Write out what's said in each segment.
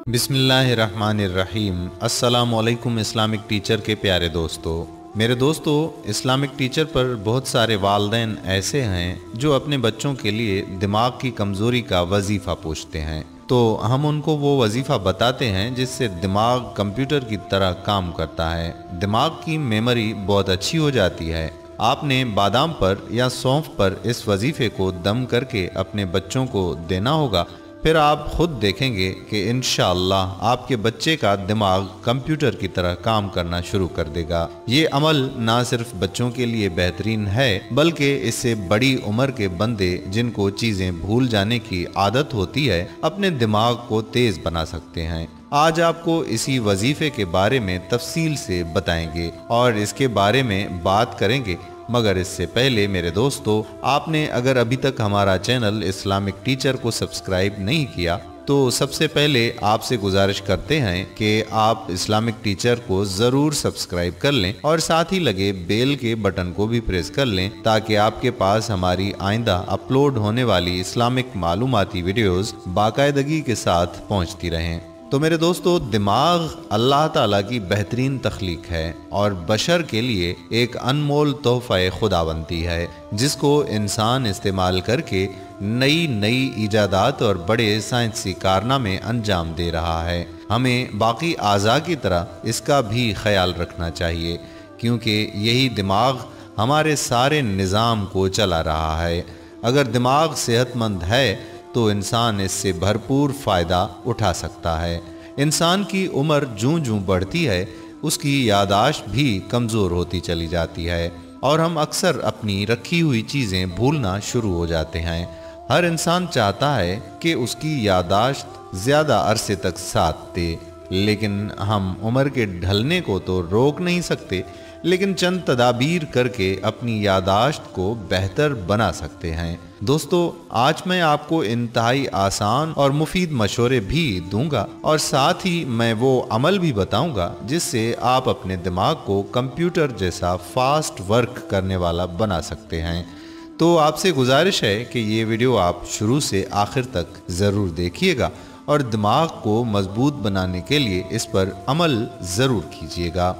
बिस्मिल्लाहिर्रहमानिर्रहीम। अस्सलामुअलैकुम Islamic teacher के प्यारे दोस्तों। मेरे दोस्तों, इस्लामिक टीचर पर बहुत सारे वालिदैन ऐसे हैं जो अपने बच्चों के लिए दिमाग की कमज़ोरी का वजीफ़ा पूछते हैं। तो हम उनको वो वजीफ़ा बताते हैं जिससे दिमाग कंप्यूटर की तरह काम करता है। दिमाग की मेमोरी बहुत अच्छी हो जाती है। आपने बादाम पर या सौंफ पर इस वजीफ़े को दम करके अपने बच्चों को देना होगा। फिर आप खुद देखेंगे कि इंशाअल्लाह आपके बच्चे का दिमाग कंप्यूटर की तरह काम करना शुरू कर देगा। ये अमल ना सिर्फ बच्चों के लिए बेहतरीन है बल्कि इससे बड़ी उम्र के बंदे जिनको चीज़ें भूल जाने की आदत होती है अपने दिमाग को तेज बना सकते हैं। आज आपको इसी वजीफे के बारे में तफसील से बताएंगे और इसके बारे में बात करेंगे। मगर इससे पहले मेरे दोस्तों, आपने अगर अभी तक हमारा चैनल इस्लामिक टीचर को सब्सक्राइब नहीं किया तो सबसे पहले आपसे गुजारिश करते हैं कि आप इस्लामिक टीचर को ज़रूर सब्सक्राइब कर लें और साथ ही लगे बेल के बटन को भी प्रेस कर लें ताकि आपके पास हमारी आइंदा अपलोड होने वाली इस्लामिक मालूमाती वीडियोस बाकायदगी के साथ पहुंचती रहें। तो मेरे दोस्तों, दिमाग अल्लाह ताला की बेहतरीन तख्लीक है और बशर के लिए एक अनमोल तोहफ़ा खुदावंदी है जिसको इंसान इस्तेमाल करके नई नई इजादात और बड़े साइंसी कारनामे अंजाम दे रहा है। हमें बाकी आज़ा की तरह इसका भी ख्याल रखना चाहिए क्योंकि यही दिमाग हमारे सारे निज़ाम को चला रहा है। अगर दिमाग सेहतमंद है तो इंसान इससे भरपूर फ़ायदा उठा सकता है। इंसान की उम्र जूं जूं बढ़ती है उसकी यादाश्त भी कमज़ोर होती चली जाती है और हम अक्सर अपनी रखी हुई चीज़ें भूलना शुरू हो जाते हैं। हर इंसान चाहता है कि उसकी यादाश्त ज़्यादा अरसे तक साथ दे, लेकिन हम उम्र के ढलने को तो रोक नहीं सकते, लेकिन चंद तदाबीर करके अपनी यादाश्त को बेहतर बना सकते हैं। दोस्तों, आज मैं आपको इंतहाई आसान और मुफीद मशवरे भी दूंगा और साथ ही मैं वो अमल भी बताऊंगा जिससे आप अपने दिमाग को कंप्यूटर जैसा फास्ट वर्क करने वाला बना सकते हैं। तो आपसे गुजारिश है कि ये वीडियो आप शुरू से आखिर तक ज़रूर देखिएगा और दिमाग को मजबूत बनाने के लिए इस पर अमल ज़रूर कीजिएगा।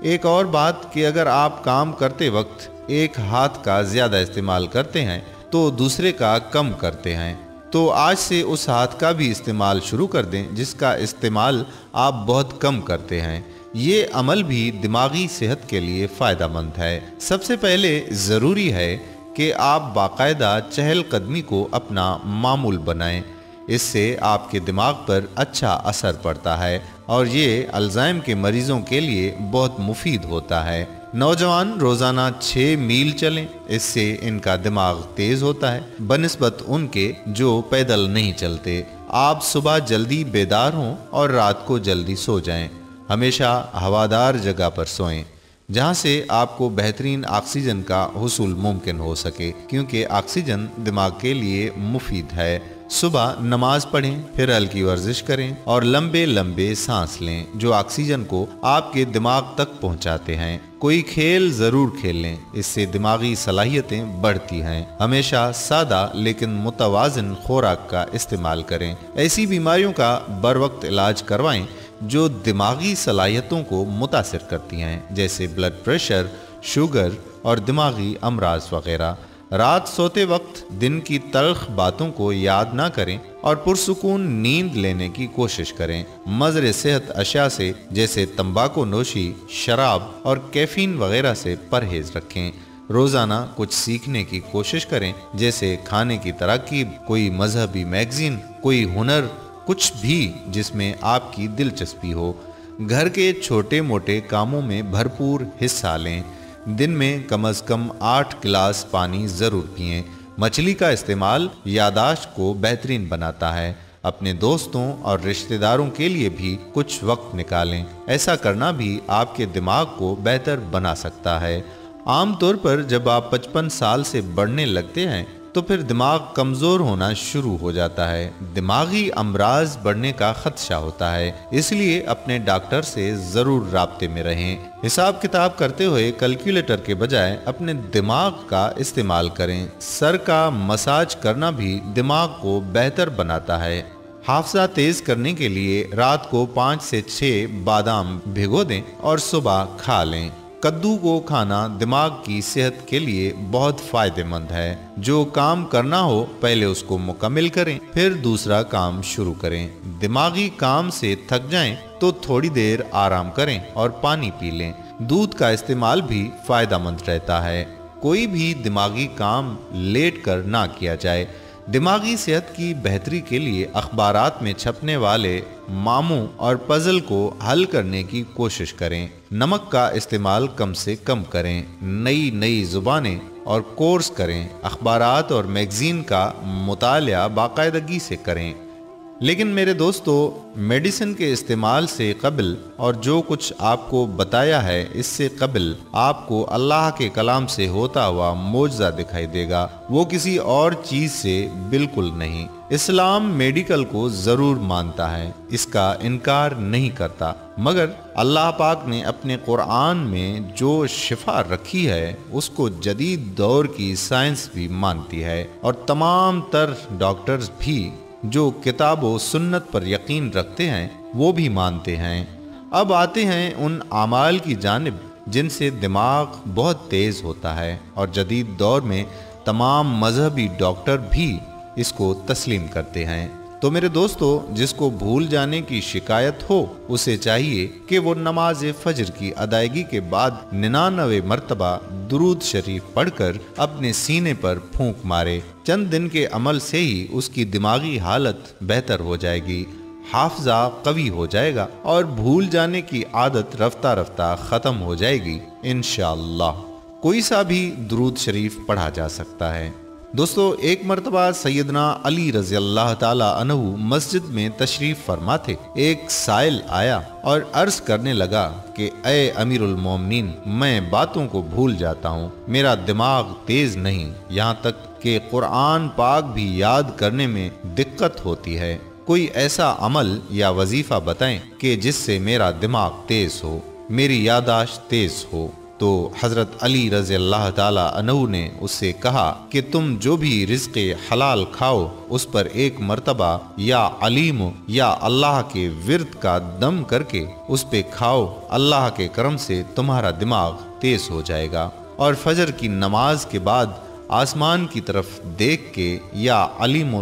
एक और बात कि अगर आप काम करते वक्त एक हाथ का ज़्यादा इस्तेमाल करते हैं तो दूसरे का कम करते हैं, तो आज से उस हाथ का भी इस्तेमाल शुरू कर दें जिसका इस्तेमाल आप बहुत कम करते हैं। ये अमल भी दिमागी सेहत के लिए फ़ायदेमंद है। सबसे पहले ज़रूरी है कि आप बाकायदा चहलकदमी को अपना मामूल बनाएं। इससे आपके दिमाग पर अच्छा असर पड़ता है और ये अल्जाइम के मरीजों के लिए बहुत मुफीद होता है। नौजवान रोज़ाना 6 मील चलें, इससे इनका दिमाग तेज़ होता है बनिस्बत उनके जो पैदल नहीं चलते। आप सुबह जल्दी बेदार हों और रात को जल्दी सो जाएं। हमेशा हवादार जगह पर सोएं जहाँ से आपको बेहतरीन ऑक्सीजन का हुसूल मुमकिन हो सके क्योंकि ऑक्सीजन दिमाग के लिए मुफीद है। सुबह नमाज पढ़ें, फिर हल्की वर्जिश करें और लंबे लंबे सांस लें जो ऑक्सीजन को आपके दिमाग तक पहुंचाते हैं। कोई खेल ज़रूर खेल लें, इससे दिमागी सलाहियतें बढ़ती हैं। हमेशा सादा लेकिन मुतवाज़िन खुराक का इस्तेमाल करें। ऐसी बीमारियों का बर वक्त इलाज करवाएं जो दिमागी सलाहियतों को मुतासिर करती हैं, जैसे ब्लड प्रेशर, शुगर और दिमागी अमराज वगैरह। रात सोते वक्त दिन की तल्ख बातों को याद ना करें और पुरसुकून नींद लेने की कोशिश करें। मज़र सेहत अशिया से जैसे तंबाकू नोशी, शराब और कैफीन वगैरह से परहेज रखें। रोज़ाना कुछ सीखने की कोशिश करें, जैसे खाने की तरकीब, कोई मजहबी मैगज़ीन, कोई हुनर, कुछ भी जिसमें आपकी दिलचस्पी हो। घर के छोटे मोटे कामों में भरपूर हिस्सा लें। दिन में कम से कम 8 गिलास पानी ज़रूर पिएं। मछली का इस्तेमाल यादाश्त को बेहतरीन बनाता है। अपने दोस्तों और रिश्तेदारों के लिए भी कुछ वक्त निकालें। ऐसा करना भी आपके दिमाग को बेहतर बना सकता है। आमतौर पर जब आप 55 साल से बढ़ने लगते हैं तो फिर दिमाग कमज़ोर होना शुरू हो जाता है। दिमागी अमराज बढ़ने का खदशा होता है, इसलिए अपने डॉक्टर से ज़रूर राब्ते में रहें। हिसाब किताब करते हुए कैलकुलेटर के बजाय अपने दिमाग का इस्तेमाल करें। सर का मसाज करना भी दिमाग को बेहतर बनाता है। حافظہ تیز کرنے کے لیے رات کو 5 سے 6 بادام بھگو دیں اور صبح کھا لیں۔ کدو کو کھانا دماغ کی صحت کے لیے بہت فائدہ مند ہے۔ جو کام کرنا ہو پہلے اس کو مکمل کریں، پھر دوسرا کام شروع کریں۔ دماغی کام سے تھک جائیں تو تھوڑی دیر آرام کریں اور پانی پی لیں۔ دودھ کا استعمال بھی فائدہ مند رہتا ہے۔ کوئی بھی دماغی کام لیٹ کر نہ کیا جائے۔ دماغی صحت کی بہتری کے لیے اخبارات میں چھپنے والے ماموں اور پزل کو حل کرنے کی کوشش کریں۔ نمک کا استعمال کم سے کم کریں۔ نئی زبانیں اور کورس کریں۔ اخبارات اور میگزین کا مطالعہ باقاعدگی سے کریں۔ لیکن میرے دوستو، میڈیسن کے استعمال سے قبل اور جو کچھ آپ کو بتایا ہے اس سے قبل آپ کو اللہ کے کلام سے ہوتا ہوا معجزہ دکھائی دے گا، وہ کسی اور چیز سے بالکل نہیں۔ اسلام میڈیکل کو ضرور مانتا ہے، اس کا انکار نہیں کرتا، مگر اللہ پاک نے اپنے قرآن میں جو شفا رکھی ہے اس کو جدید دور کی سائنس بھی مانتی ہے، اور تمام تر ڈاکٹرز بھی جو کتاب و سنت پر یقین رکھتے ہیں وہ بھی مانتے ہیں۔ اب آتے ہیں ان اعمال کی جانب جن سے دماغ بہت تیز ہوتا ہے، اور جدید دور میں تمام مذہبی ڈاکٹر بھی اس کو تسلیم کرتے ہیں۔ تو میرے دوستو، جس کو بھول جانے کی شکایت ہو اسے چاہیے کہ وہ نماز فجر کی ادائیگی کے بعد 99 مرتبہ درود شریف پڑھ کر اپنے سینے پر پھونک مارے۔ چند دن کے عمل سے ہی اس کی دماغی حالت بہتر ہو جائے گی، حافظہ قوی ہو جائے گا اور بھول جانے کی عادت رفتہ رفتہ ختم ہو جائے گی انشاءاللہ۔ کوئی سا بھی درود شریف پڑھا جا سکتا ہے۔ دوستو، ایک مرتبہ سیدنا علی رضی اللہ تعالی عنہ مسجد میں تشریف فرما تھے۔ ایک سائل آیا اور عرض کرنے لگا کہ اے امیر المومنین، میں باتوں کو بھول جاتا ہوں، میرا دماغ تیز نہیں، یہاں تک کہ قرآن پاک بھی یاد کرنے میں دقت ہوتی ہے۔ کوئی ایسا عمل یا وظیفہ بتائیں کہ جس سے میرا دماغ تیز ہو، میری یادداشت تیز ہو۔ تو حضرت علی رضی اللہ تعالی عنہ نے اس سے کہا کہ تم جو بھی رزق حلال کھاؤ اس پر ایک مرتبہ یا علیم یا اللہ کے ورد کا دم کر کے اس پہ کھاؤ، اللہ کے کرم سے تمہارا دماغ تیز ہو جائے گا۔ اور فجر کی نماز کے بعد آسمان کی طرف دیکھ کے یا علیم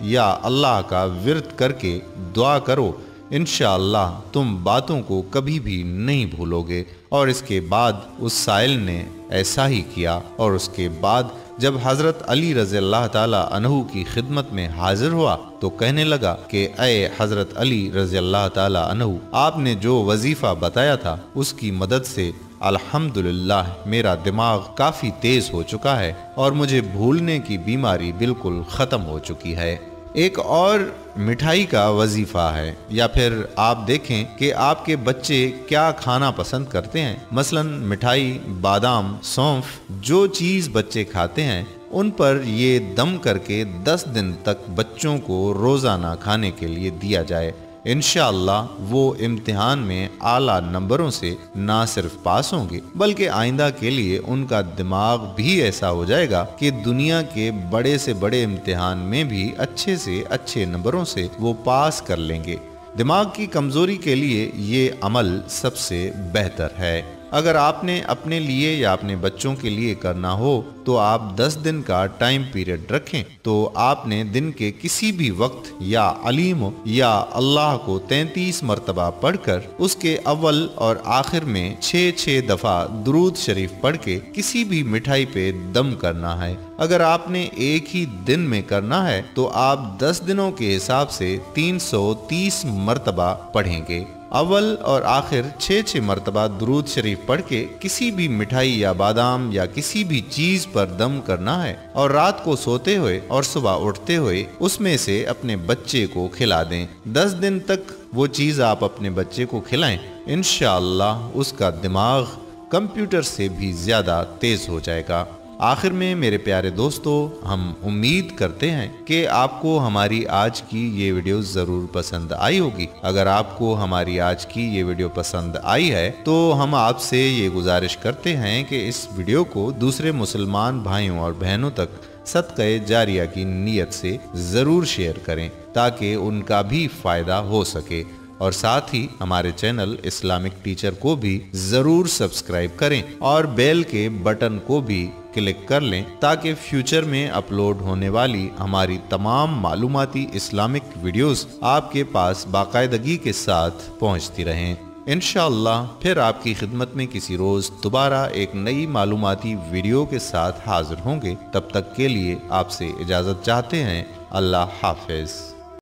یا اللہ کا ورد کر کے دعا کرو، انشاءاللہ تم باتوں کو کبھی بھی نہیں بھولو گے۔ اور اس کے بعد اس سائل نے ایسا ہی کیا، اور اس کے بعد جب حضرت علی رضی اللہ تعالی عنہ کی خدمت میں حاضر ہوا تو کہنے لگا کہ اے حضرت علی رضی اللہ تعالی عنہ، آپ نے جو وظیفہ بتایا تھا اس کی مدد سے الحمدللہ میرا دماغ کافی تیز ہو چکا ہے اور مجھے بھولنے کی بیماری بالکل ختم ہو چکی ہے۔ ایک اور مٹھائی کا وظیفہ ہے، یا پھر آپ دیکھیں کہ آپ کے بچے کیا کھانا پسند کرتے ہیں۔ مثلا مٹھائی، بادام، سونف، جو چیز بچے کھاتے ہیں ان پر یہ دم کر کے 10 دن تک بچوں کو روزانہ کھانے کے لیے دیا جائے، انشاءاللہ وہ امتحان میں اعلیٰ نمبروں سے نہ صرف پاس ہوں گے بلکہ آئندہ کے لیے ان کا دماغ بھی ایسا ہو جائے گا کہ دنیا کے بڑے سے بڑے امتحان میں بھی اچھے سے اچھے نمبروں سے وہ پاس کر لیں گے۔ دماغ کی کمزوری کے لیے یہ عمل سب سے بہتر ہے۔ اگر آپ نے اپنے لیے یا اپنے بچوں کے لیے کرنا ہو تو آپ 10 دن کا ٹائم پیریڈ رکھیں، تو آپ نے دن کے کسی بھی وقت یا علیم یا اللہ کو 33 مرتبہ پڑھ کر اس کے اول اور آخر میں 6 دفعہ درود شریف پڑھ کے کسی بھی مٹھائی پہ دم کرنا ہے۔ اگر آپ نے ایک ہی دن میں کرنا ہے تو آپ 10 دنوں کے حساب سے 330 مرتبہ پڑھیں گے۔ اول اور آخر 6 مرتبہ درود شریف پڑھ کے کسی بھی مٹھائی یا بادام یا کسی بھی چیز پر دم کرنا ہے، اور رات کو سوتے ہوئے اور صبح اٹھتے ہوئے اس میں سے اپنے بچے کو کھلا دیں۔ 10 دن تک وہ چیز آپ اپنے بچے کو کھلائیں، انشاءاللہ اس کا دماغ کمپیوٹر سے بھی زیادہ تیز ہو جائے گا۔ آخر میں میرے پیارے دوستو، ہم امید کرتے ہیں کہ آپ کو ہماری آج کی یہ ویڈیو ضرور پسند آئی ہوگی۔ اگر آپ کو ہماری آج کی یہ ویڈیو پسند آئی ہے تو ہم آپ سے یہ گزارش کرتے ہیں کہ اس ویڈیو کو دوسرے مسلمان بھائیوں اور بہنوں تک صدقہ جاریہ کی نیت سے ضرور شیئر کریں تاکہ ان کا بھی فائدہ ہو سکے، اور ساتھ ہی ہمارے چینل اسلامک ٹیچر کو بھی ضرور سبسکرائب کریں اور بیل کے بٹن کو بھی کلک کر لیں تاکہ فیوچر میں اپلوڈ ہونے والی ہماری تمام معلوماتی اسلامک ویڈیوز آپ کے پاس باقاعدگی کے ساتھ پہنچتی رہیں۔ انشاءاللہ پھر آپ کی خدمت میں کسی روز دوبارہ ایک نئی معلوماتی ویڈیو کے ساتھ حاضر ہوں گے۔ تب تک کے لیے آپ سے اجازت چاہتے ہیں۔ اللہ حافظ۔